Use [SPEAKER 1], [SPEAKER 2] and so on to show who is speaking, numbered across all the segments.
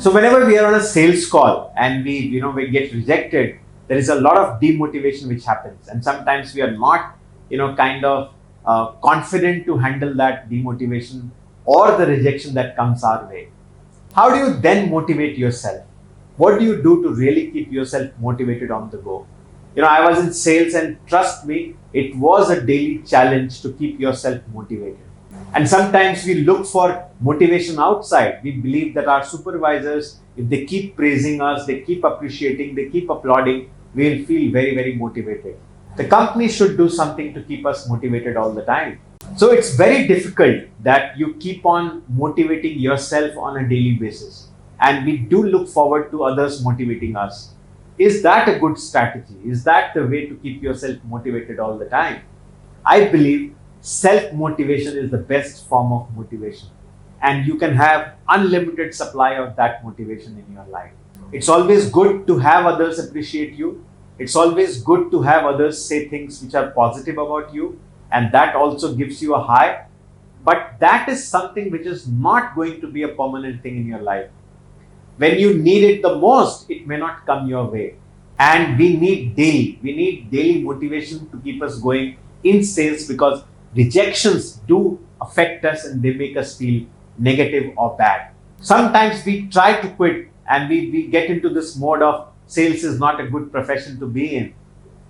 [SPEAKER 1] So whenever we are on a sales call and we get rejected, there is a lot of demotivation which happens, and sometimes we are not kind of confident to handle that demotivation or the rejection that comes our way. How do you then motivate yourself? What do you do to really keep yourself motivated on the go? I was in sales, and trust me, it was a daily challenge to keep yourself motivated. And sometimes we look for motivation outside. We believe that our supervisors, if they keep praising us, they keep appreciating, they keep applauding, we'll feel very, very motivated. The company should do something to keep us motivated all the time. So it's very difficult that you keep on motivating yourself on a daily basis. And we do look forward to others motivating us. Is that a good strategy? Is that the way to keep yourself motivated all the time? I believe self-motivation is the best form of motivation. And you can have unlimited supply of that motivation in your life. It's always good to have others appreciate you. It's always good to have others say things which are positive about you. And that also gives you a high. But that is something which is not going to be a permanent thing in your life. When you need it the most, it may not come your way. And we need daily motivation to keep us going in sales, because rejections do affect us and they make us feel negative or bad. Sometimes we try to quit and we get into this mode of sales is not a good profession to be in,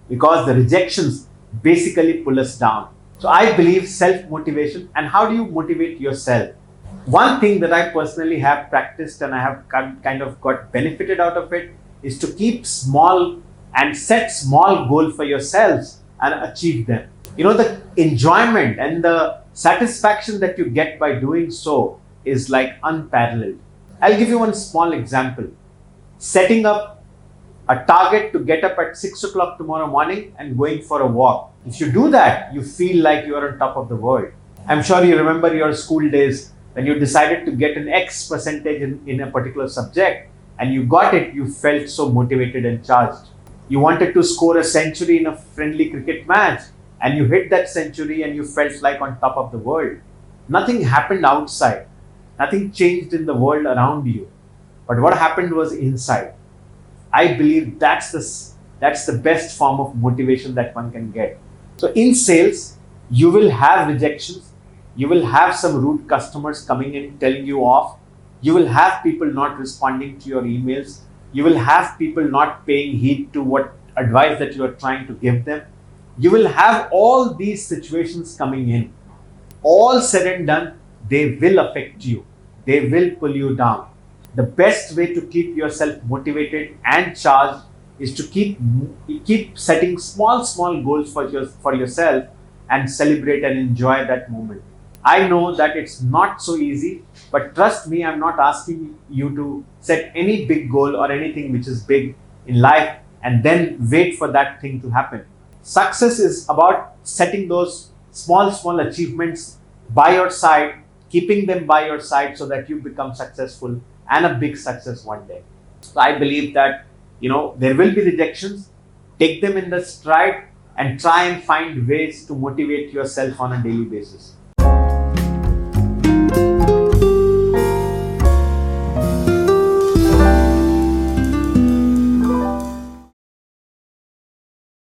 [SPEAKER 1] because the rejections basically pull us down. So I believe self-motivation. And how do you motivate yourself? One thing that I personally have practiced and I have kind of got benefited out of it is to keep small and set small goals for yourselves and achieve them. The enjoyment and the satisfaction that you get by doing so is like unparalleled. I'll give you one small example. Setting up a target to get up at 6 o'clock tomorrow morning and going for a walk. If you do that, you feel like you are on top of the world. I'm sure you remember your school days when you decided to get an X percentage in a particular subject and you got it, you felt so motivated and charged. You wanted to score a century in a friendly cricket match and you hit that century and you felt like on top of the world. Nothing happened outside. Nothing changed in the world around you. But what happened was inside. I believe that's the best form of motivation that one can get. So in sales, you will have rejections. You will have some rude customers coming in telling you off. You will have people not responding to your emails. You will have people not paying heed to what advice that you are trying to give them. You will have all these situations coming in. All said and done, they will affect you. They will pull you down. The best way to keep yourself motivated and charged is to keep setting small goals for yourself and celebrate and enjoy that moment. I know that it's not so easy, but trust me, I'm not asking you to set any big goal or anything which is big in life and then wait for that thing to happen. Success is about setting those small achievements by your side, keeping them by your side so that you become successful and a big success one day. So I believe that, there will be rejections. Take them in the stride and try and find ways to motivate yourself on a daily basis.